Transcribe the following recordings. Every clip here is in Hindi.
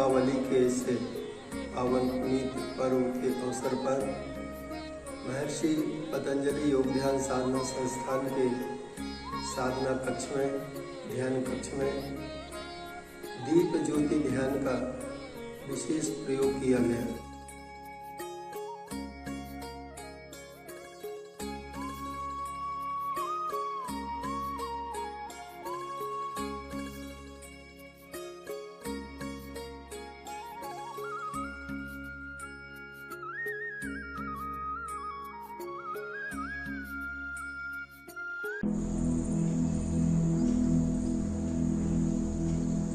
दीपावली के इस पावन पुनीत पर्व के अवसर पर महर्षि पतंजलि योग ध्यान साधना संस्थान के साधना कक्ष में, ध्यान कक्ष में दीप ज्योति ध्यान का विशेष प्रयोग किया गया।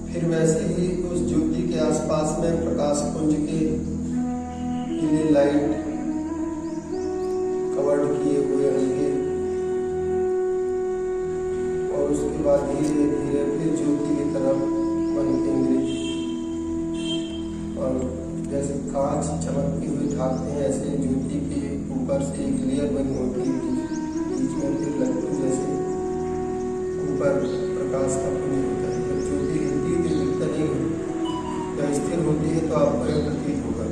फिर वैसे ही उस ज्योति के आसपास में प्रकाश पुंज के पीले लाइट कवर्ड किए हुए हल्के, और उसके बाद धीरे धीरे फिर ज्योति की तरफ मन केंद्रित, और जैसे कांच चमकती हुई ढाकते हैं ऐसे ज्योति के ऊपर से एक लेयर बनी होती है, बीच में फिर लड्डू जैसे ऊपर प्रकाश का पुंज होता है। जब ज्योति हिलती दिखता नहीं है या स्थिर होती है तो आपको यह प्रतीत होगा।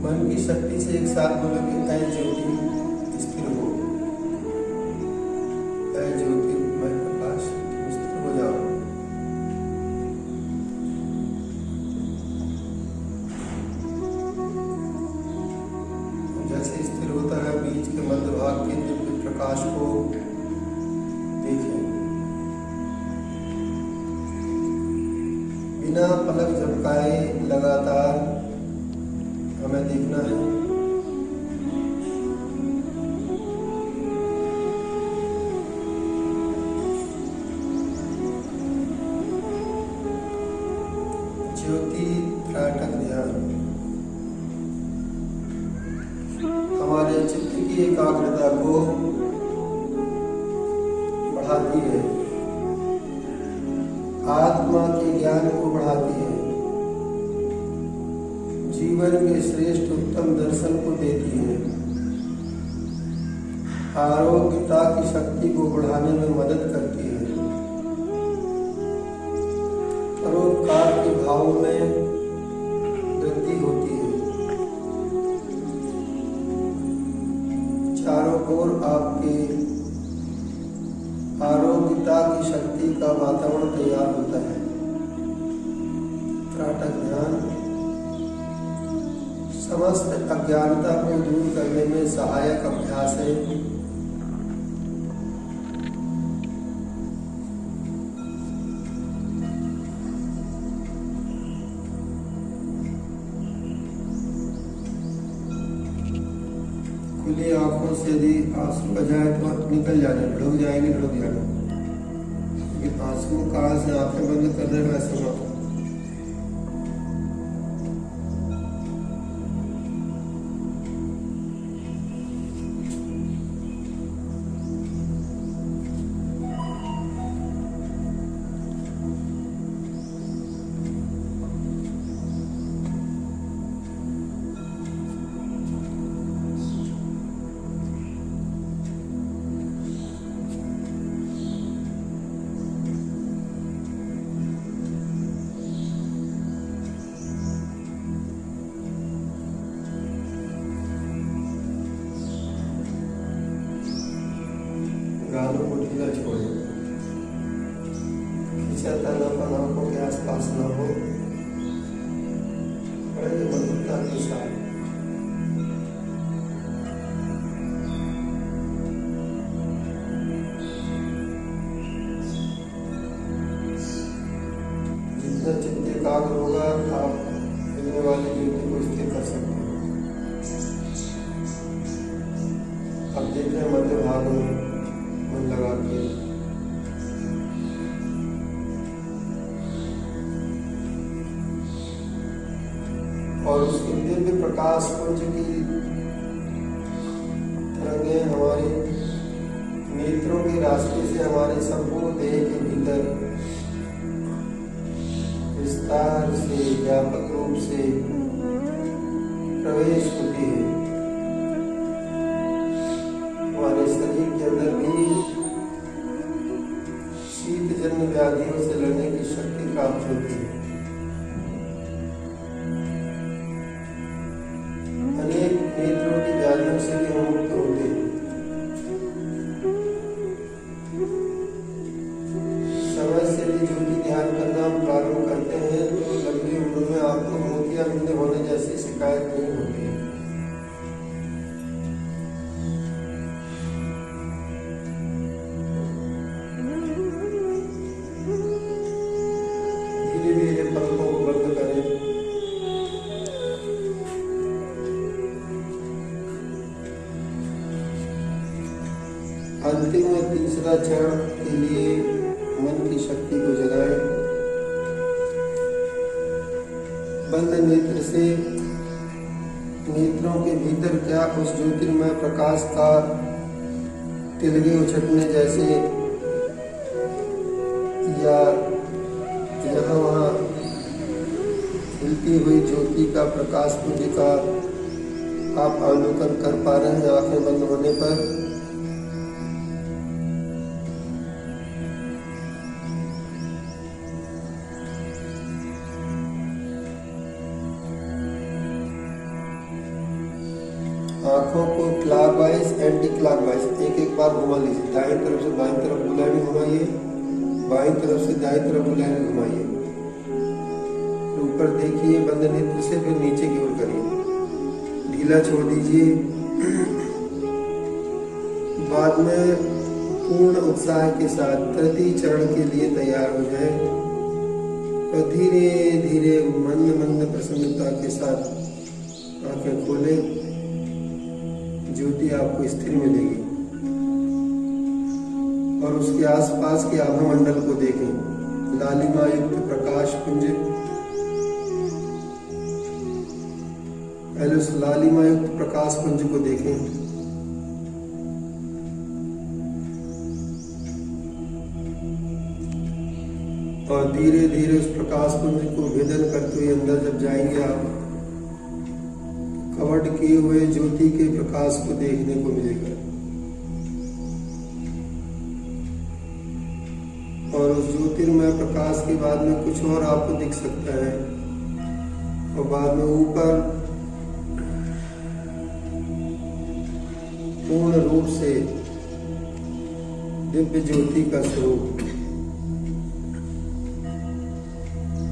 मन की शक्ति से एक साथ बोलो कि ऐ ज्योति स्थिर हो, ऐ ज्योति मैं प्रकाश स्थिर हो जाओ। जैसे स्थिर होता है बीच के मध्य भाग के दिव्य प्रकाश को देखें। बिना पलक झपकाए लगातार हमें देखना है। ज्योति त्राटक ध्यान हमारे चित्त की एकाग्रता को बढ़ाती है, आत्मा के ज्ञान को बढ़ाती है, जीवन के श्रेष्ठ उत्तम दर्शन को देती है, आरोग्यता की शक्ति को बढ़ाने में मदद करती है, परोपकार के भाव में वृद्धि होती है, चारों ओर आपके आरोग्यता की शक्ति का वातावरण तैयार होता है। त्राटक ध्यान समस्त अज्ञानता को दूर करने में सहायक अभ्यास है। खुली आंखों से यदि आंसू बजाए तो निकल जाने, रुक जाएंगे, रुक जाना। आंसू काल से आंखें बंद कर रहे वैसे मत। गालों को ढीला छोड़े, खिंचाता न आंखों के आसपास न हो, बड़े मधुरता के साथ जितना चित्त एकाग्र होगा आप हिलने वाली ज्योति को स्थिर कर सकते हैं। अब देखें मध्य भाग में मन लगा के और उसके दिव्य प्रकाश पुंज की तरंगें हमारे नेत्रों के रास्ते से हमारे संपूर्ण देह के भीतर विस्तार से व्यापक रूप से प्रवेश होती है। हमारे शरीर के अंदर भी शीत जन्य व्याधियों से लड़ने की शक्ति प्राप्त होती है। अनेक नेत्रों की व्याधियों से भी हम मुक्त होते हैं। समय से भी ज्योति ध्यान करना प्रारंभ करते हैं तो लंबी उम्र में आपको मोतियाबिंद होने जैसी शिकायत नहीं होती। धीरे धीरे पलकों को बंद करें। अंतिम में तीसरा चरण के लिए मन की शक्ति को जगाएं। बंद नेत्र से नेत्रों के भीतर क्या उस ज्योतिर्मय प्रकाश का तिलके उछटने जैसे या यहाँ वहाँ खिलती हुई ज्योति का प्रकाश पुंज का आप अवलोकन कर पा रहे हैं आंखें बंद होने पर। आंखों को क्लॉकवाइज एंटी क्लॉकवाइज एक बार घुमा लीजिए। दाएं तरफ से बाएं तरफ बुलाएं घुमाइए, बाएं तरफ से दाएं तरफ बुलाएं घुमाइए। ऊपर देखिए बंद नेत्र से, फिर नीचे की ओर करिए, ढीला छोड़ दीजिए। बाद में पूर्ण उत्साह के साथ तृतीय चरण के लिए तैयार हो जाए और धीरे धीरे मंद मंद प्रसन्नता के साथ आंखें खोलें। ज्योति आपको स्थिर मिलेगी और उसके आसपास के आभामंडल को देखें। लालिमा युक्त प्रकाश पुंज, पहले उस लालिमा युक्त प्रकाश पुंज को देखें। और धीरे धीरे उस प्रकाश पुंज को भेदन करते हुए अंदर जब जाएंगे आप, कवट किए हुए ज्योति के प्रकाश को देखने को मिलेगा। और उस ज्योतिर्मय प्रकाश के बाद में कुछ और आपको दिख सकता है और बाद में ऊपर पूर्ण रूप से दिव्य ज्योति का स्वरूप,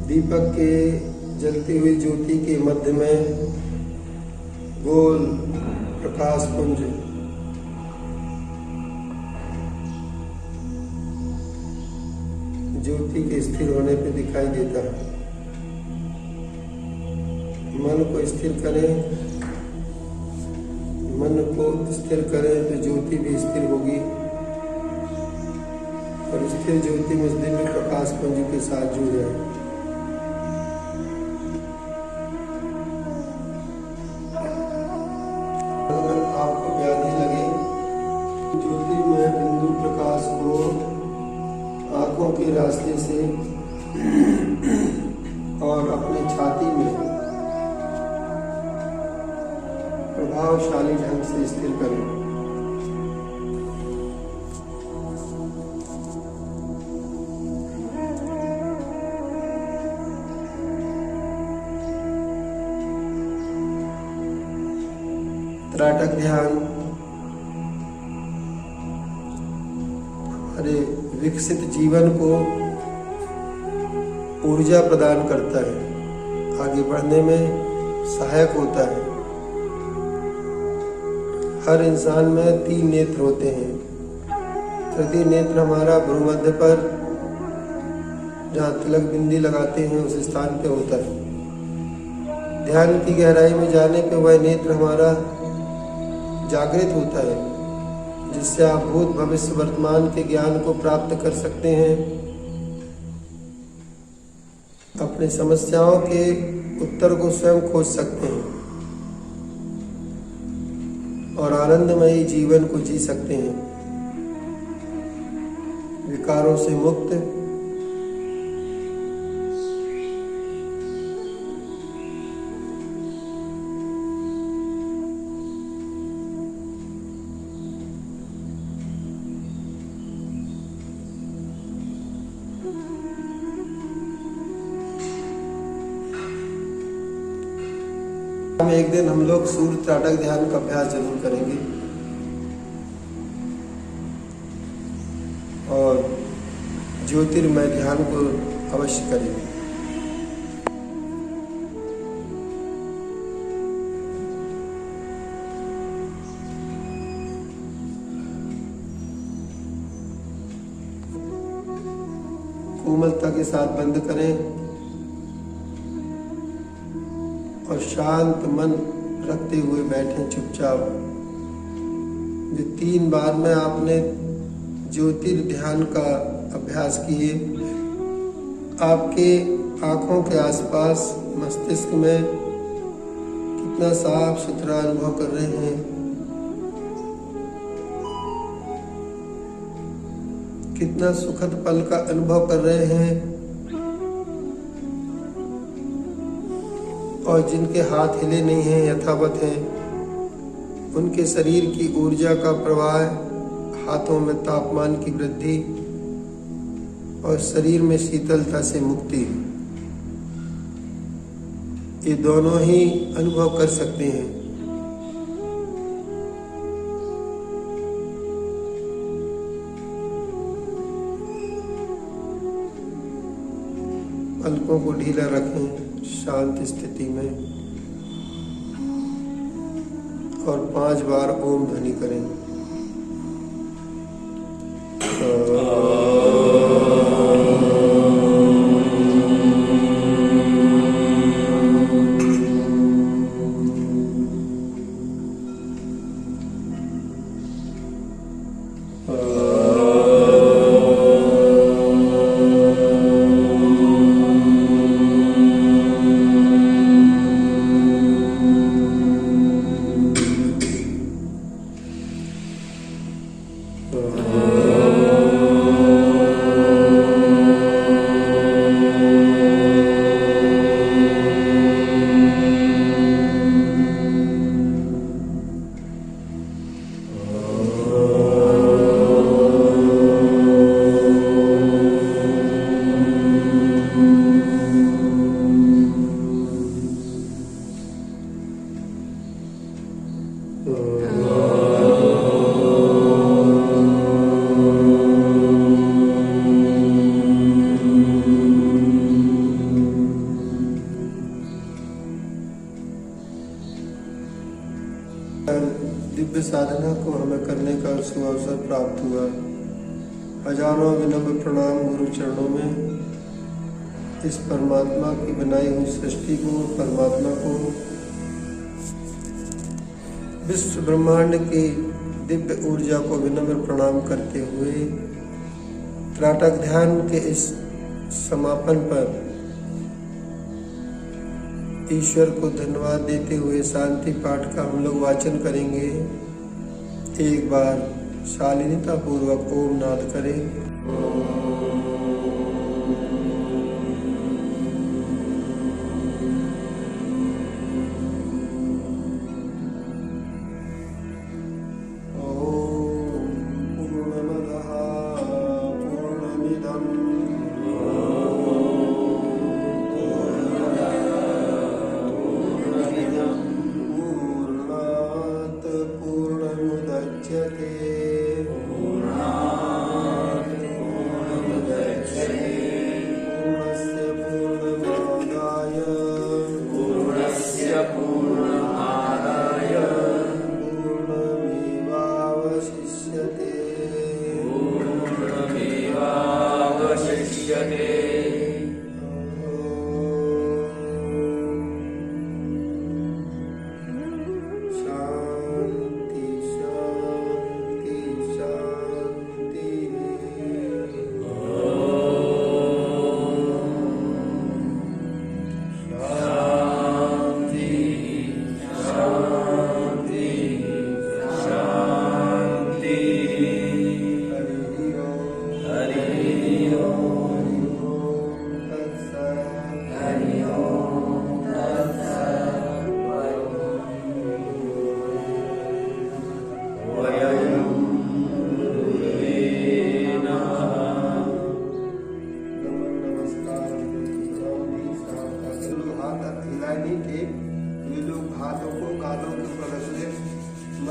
दीपक के जलती हुई ज्योति के मध्य में गोल प्रकाश पुंज, ज्योति के स्थिर होने पे दिखाई देता है। मन को स्थिर करें, मन को स्थिर करें तो ज्योति भी स्थिर होगी और स्थिर ज्योति में दिव्य प्रकाश पुंज के साथ जुड़ जाए। आपको व्याधि लगे, ज्योतिर्मय बिंदु प्रकाश को आंखों के रास्ते से और अपने छाती में प्रभावशाली ढंग से स्थिर करें। त्राटक ध्यान हमारे विकसित जीवन को ऊर्जा प्रदान करता है, आगे बढ़ने में सहायक होता है। हर इंसान में 3 नेत्र होते हैं। तृतीय नेत्र हमारा भ्रूमध्य पर जहाँ तिलक बिंदी लगाते हैं उस स्थान पे होता है। ध्यान की गहराई में जाने पे वह नेत्र हमारा जागृत होता है, जिससे आप भूत भविष्य वर्तमान के ज्ञान को प्राप्त कर सकते हैं। अपनी समस्याओं के उत्तर को स्वयं खोज सकते हैं और आनंदमयी जीवन को जी सकते हैं, विकारों से मुक्त। एक दिन हम लोग सूर्य त्राटक ध्यान का अभ्यास जरूर करेंगे और ज्योतिर्मय ध्यान को अवश्य करेंगे। कोमलता के साथ बंद करें और शांत मन रखते हुए बैठें चुपचाप। जो 3 बार में आपने ज्योतिर्ध्यान का अभ्यास किए, आपके आँखों के आसपास मस्तिष्क में कितना साफ सुथरा अनुभव कर रहे हैं, कितना सुखद पल का अनुभव कर रहे हैं। और जिनके हाथ हिले नहीं हैं, यथावत हैं, उनके शरीर की ऊर्जा का प्रवाह, हाथों में तापमान की वृद्धि और शरीर में शीतलता से मुक्ति, ये दोनों ही अनुभव कर सकते हैं। पलकों को ढीला रखें शांत स्थिति में और 5 बार ओम ध्वनि करें। दिव्य साधना को हमें करने का सुअवसर प्राप्त हुआ। हजारों विनम्र प्रणाम गुरु चरणों में। इस परमात्मा की बनाई हुई सृष्टि को, परमात्मा को, विश्व ब्रह्मांड की दिव्य ऊर्जा को विनम्र प्रणाम करते हुए त्राटक ध्यान के इस समापन पर ईश्वर को धन्यवाद देते हुए शांति पाठ का हम लोग वाचन करेंगे। एक बार शालीनता पूर्वक ओम नाद करें।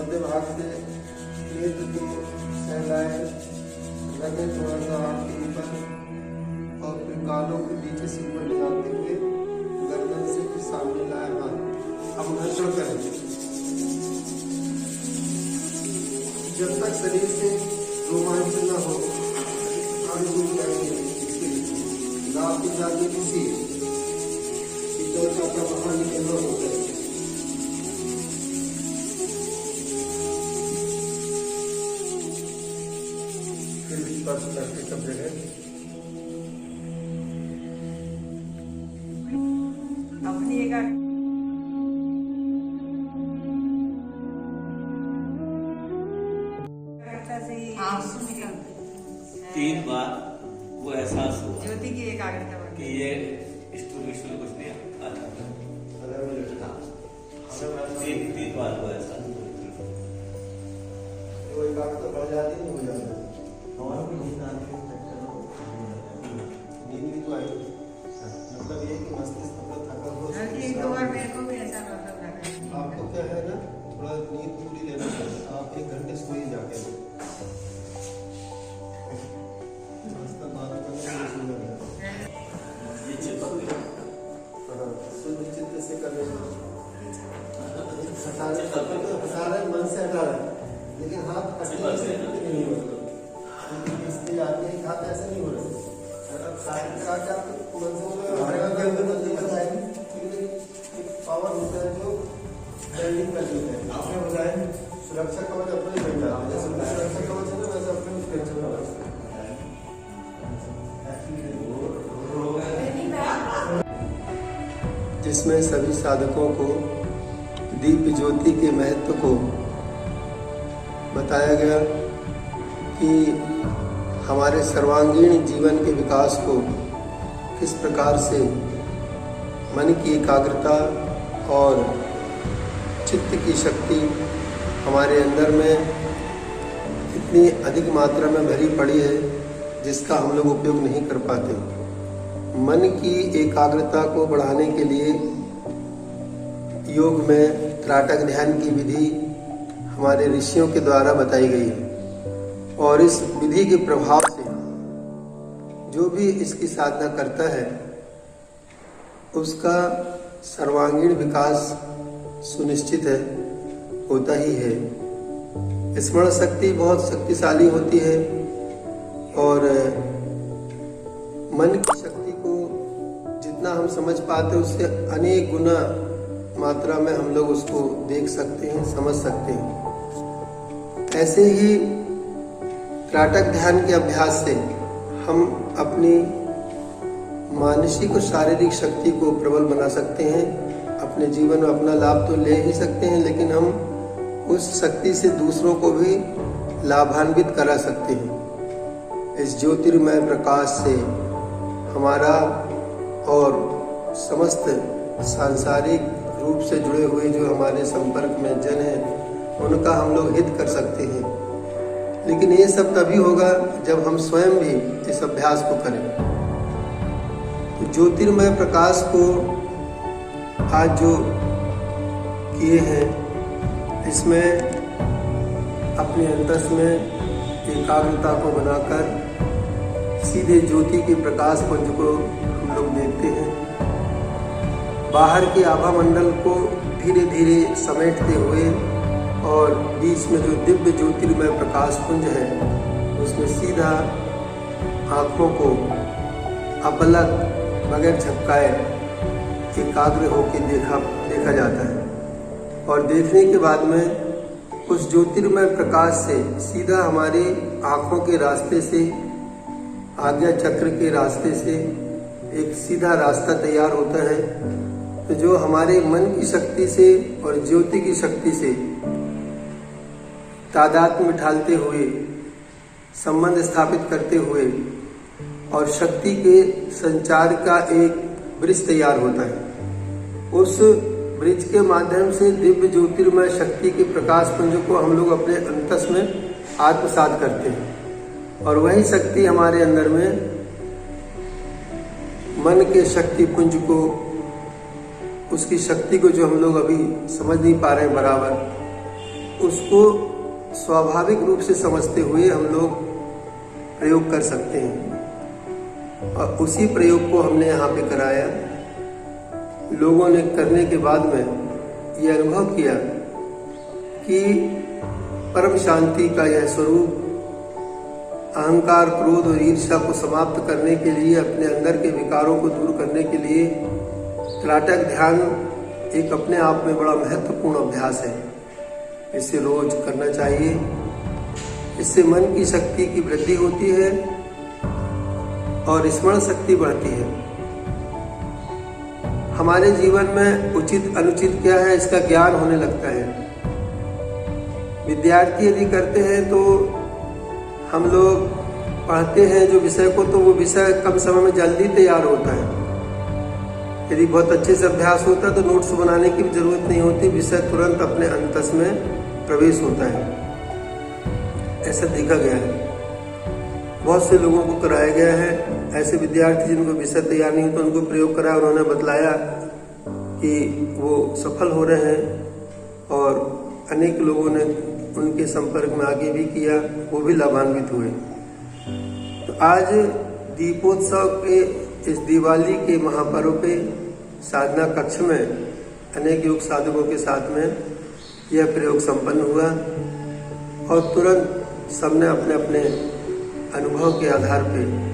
मध्य भाग से नेत्र को सहलाए, रखें थोड़ा सा आँख के ऊपर और फिर गालों के नीचे से ऊपर ले जाते हुए गर्दन से फिर सामने लाए हाथ। अब घर्षण करें जब तक शरीर से रोमांच न हो, अनुभव करेंगे। लाभ के जाने किसी शीतल का प्रवाह निकलना होता है। फिर स्पर्श करके सब जगह अपनी एक 3 बार वो एहसास हुआ ज्योति की एकाग्रता कि ये स्टूल कुछ नहीं आता। 3 बार वो एहसास वो एकाग्रता बढ़ जाती है, हो जाता है। और भी नींद आती है, नींद भी तो आई, मतलब ये कि मस्तिष्क अपना थका हो। एक दो बार मेरे को भी ऐसा मतलब लगा। आपको क्या है ना, थोड़ा नींद पूरी लेना चाहिए। आप 1 घंटे सोइए जाके, शुद्ध चित्त से करने हटा रहे, मन से हटा रहे, लेकिन हाथ नहीं हो रहा, हाथ ऐसे नहीं हो रहे। पावर होता है जो बैंडिंग कर देता है। आपने बताया सुरक्षा कवच अपने ही बन जाता है, जैसे सुरक्षा कवच है ना वैसे अपने सुरक्षा कवच जिसमें सभी साधकों को दीप ज्योति के महत्व को बताया गया कि हमारे सर्वांगीण जीवन के विकास को किस प्रकार से मन की एकाग्रता और चित्त की शक्ति हमारे अंदर में इतनी अधिक मात्रा में भरी पड़ी है जिसका हम लोग उपयोग नहीं कर पाते। मन की एकाग्रता को बढ़ाने के लिए योग में त्राटक ध्यान की विधि हमारे ऋषियों के द्वारा बताई गई है और इस विधि के प्रभाव से जो भी इसकी साधना करता है उसका सर्वांगीण विकास सुनिश्चित है, होता ही है। स्मरण शक्ति बहुत शक्तिशाली होती है और मन की शक्ति को जितना हम समझ पाते हैं उससे अनेक गुना मात्रा में हम लोग उसको देख सकते हैं, समझ सकते हैं। ऐसे ही त्राटक ध्यान के अभ्यास से हम अपनी मानसिक और शारीरिक शक्ति को प्रबल बना सकते हैं। अपने जीवन में अपना लाभ तो ले ही सकते हैं, लेकिन हम उस शक्ति से दूसरों को भी लाभान्वित करा सकते हैं। इस ज्योतिर्मय प्रकाश से हमारा और समस्त सांसारिक रूप से जुड़े हुए जो हमारे संपर्क में जन हैं उनका हम लोग हित कर सकते हैं। लेकिन ये सब तभी होगा जब हम स्वयं भी इस अभ्यास को करें। तो ज्योतिर्मय प्रकाश को आज जो किए हैं इसमें अपने अंतस में एकाग्रता को बनाकर सीधे ज्योति के प्रकाश पुंज को हम लोग देखते हैं। बाहर के आभा मंडल को धीरे धीरे समेटते हुए और बीच में जो दिव्य ज्योतिर्मय प्रकाश पुंज है उसमें सीधा आँखों को अपलक बगैर झपकाए एकाग्र होकर देखा जाता है। और देखने के बाद में उस ज्योतिर्मय प्रकाश से सीधा हमारे आँखों के रास्ते से, आज्ञा चक्र के रास्ते से एक सीधा रास्ता तैयार होता है। तो जो हमारे मन की शक्ति से और ज्योति की शक्ति से तादाद में ढालते हुए, संबंध स्थापित करते हुए और शक्ति के संचार का एक ब्रिज तैयार होता है। उस ब्रिज के माध्यम से दिव्य ज्योतिर्मय शक्ति के प्रकाश पुंज को हम लोग अपने अंतस में आत्मसात करते हैं और वही शक्ति हमारे अंदर में मन के शक्ति पुंज को, उसकी शक्ति को जो हम लोग अभी समझ नहीं पा रहे हैं बराबर, उसको स्वाभाविक रूप से समझते हुए हम लोग प्रयोग कर सकते हैं। और उसी प्रयोग को हमने यहाँ पे कराया। लोगों ने करने के बाद में ये अनुभव किया कि परम शांति का यह स्वरूप अहंकार, क्रोध और ईर्ष्या को समाप्त करने के लिए, अपने अंदर के विकारों को दूर करने के लिए त्राटक ध्यान एक अपने आप में बड़ा महत्वपूर्ण अभ्यास है। इसे रोज करना चाहिए। इससे मन की शक्ति की वृद्धि होती है और स्मरण शक्ति बढ़ती है। हमारे जीवन में उचित अनुचित क्या है इसका ज्ञान होने लगता है। विद्यार्थी यदि करते हैं तो हम लोग पढ़ते हैं जो विषय को, तो वो विषय कम समय में जल्दी तैयार होता है। यदि बहुत अच्छे से अभ्यास होता है तो नोट्स बनाने की भी जरूरत नहीं होती, विषय तुरंत अपने अंतस में प्रवेश होता है। ऐसा देखा गया है, बहुत से लोगों को कराया गया है। ऐसे विद्यार्थी जिनको विषय तैयार नहीं होता उनको प्रयोग कराया, उन्होंने बतलाया कि वो सफल हो रहे हैं और अनेक लोगों ने उनके संपर्क में आगे भी किया, वो भी लाभान्वित हुए। तो आज दीपोत्सव के इस दिवाली के महापर्व पे साधना कक्ष में अनेक योग साधकों के साथ में यह प्रयोग संपन्न हुआ और तुरंत सबने अपने अपने अनुभव के आधार पर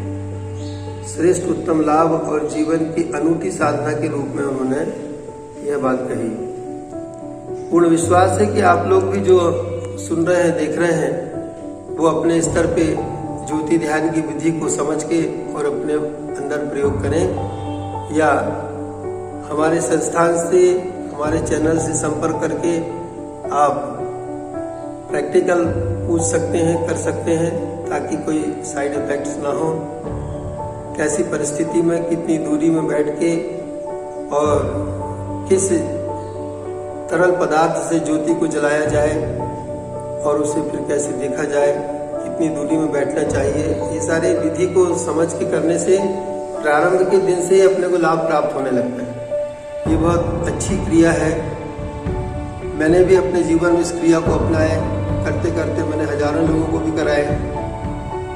श्रेष्ठ उत्तम लाभ और जीवन की अनूठी साधना के रूप में उन्होंने यह बात कही। पूर्ण विश्वास है कि आप लोग भी जो सुन रहे हैं, देख रहे हैं, वो अपने स्तर पे ज्योति ध्यान की विधि को समझ के और अपने अंदर प्रयोग करें, या हमारे संस्थान से, हमारे चैनल से संपर्क करके आप प्रैक्टिकल पूछ सकते हैं, कर सकते हैं, ताकि कोई साइड इफेक्ट्स ना हो। कैसी परिस्थिति में कितनी दूरी में बैठ के और किस तरल पदार्थ से ज्योति को जलाया जाए और उसे फिर कैसे देखा जाए, कितनी दूरी में बैठना चाहिए, ये सारे विधि को समझ के करने से प्रारंभ के दिन से ही अपने को लाभ प्राप्त होने लगता है। ये बहुत अच्छी क्रिया है। मैंने भी अपने जीवन में इस क्रिया को अपनाया, करते करते मैंने हजारों लोगों को भी कराया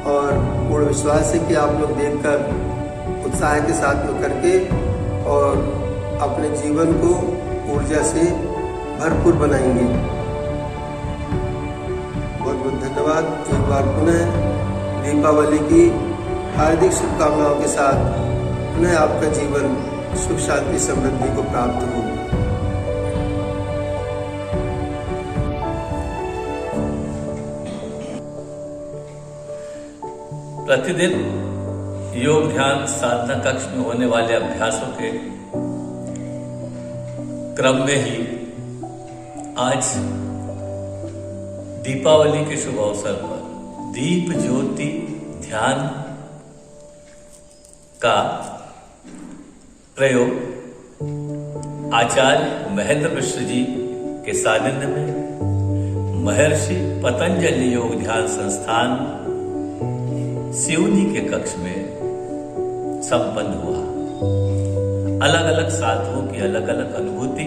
और पूर्ण विश्वास है कि आप लोग देखकर उत्साह के साथ में करके और अपने जीवन को ऊर्जा से भरपूर बनाएंगे। बहुत बहुत धन्यवाद। एक बार पुनः दीपावली की हार्दिक शुभकामनाओं के साथ पुनः आपका जीवन सुख शांति समृद्धि को प्राप्त हो। प्रतिदिन योग ध्यान साधना कक्ष में होने वाले अभ्यासों के क्रम में ही आज दीपावली के शुभ अवसर पर दीप ज्योति ध्यान का प्रयोग आचार्य महेंद्र मिश्र जी के सानिध्य में महर्षि पतंजलि योग ध्यान संस्थान सिवनी के कक्ष में संपन्न हुआ। अलग अलग साधुओं की अलग अलग अनुभूति,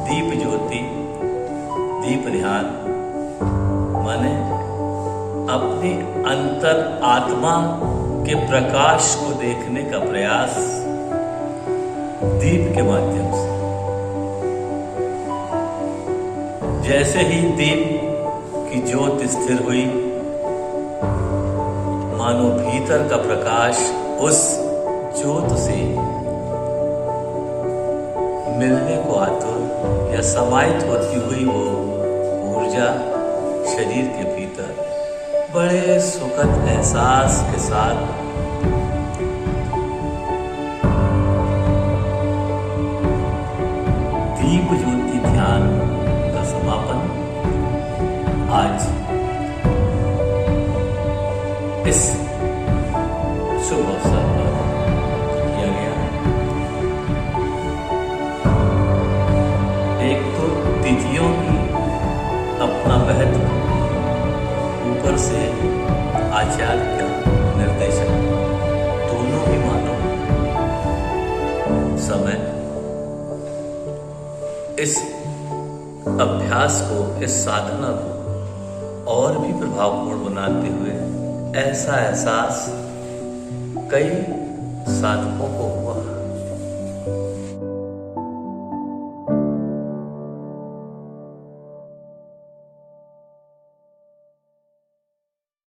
दीप ज्योति, दीप ध्यान माने अपनी अंतर आत्मा के प्रकाश को देखने का प्रयास दीप के माध्यम से। जैसे ही दीप की ज्योत स्थिर हुई, मानो भीतर का प्रकाश उस ज्योत से मिलने को आतुर या समाहित होती हुई वो ऊर्जा शरीर के भीतर बड़े सुखद एहसास के साथ दीप ज्योति ध्यान का समापन आज इस शुभ अवसर पर किया गया। एक तो तिथियों की अपना महत्व, ऊपर से आचार्य का निर्देशन, दोनों ही मानो समय इस अभ्यास को, इस साधना को और भी प्रभावपूर्ण बनाते हुए ऐसा एहसास कई साधकों को